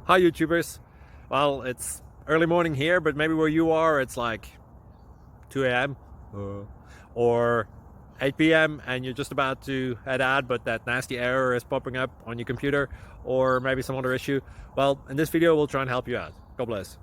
Hi YouTubers. Well, it's early morning here, but maybe where you are it's like 2 a.m. or 8 p.m. and you're just about to head out, but that nasty error is popping up on your computer, or maybe some other issue. Well, in this video we'll try and help you out. God bless.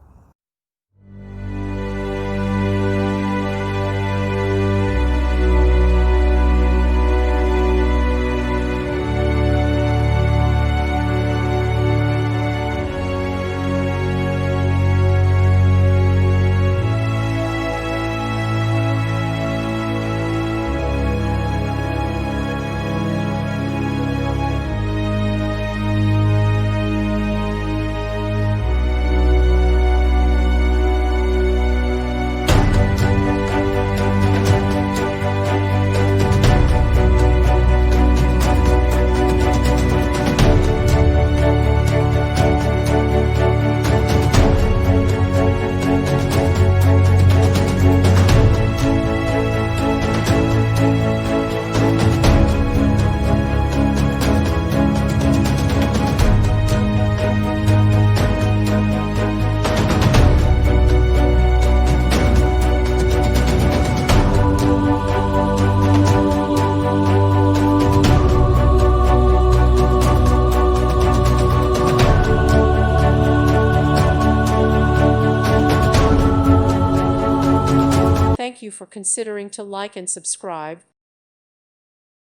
Thank you for considering to like and subscribe.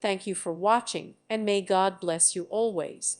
Thank you for watching, and may God bless you always.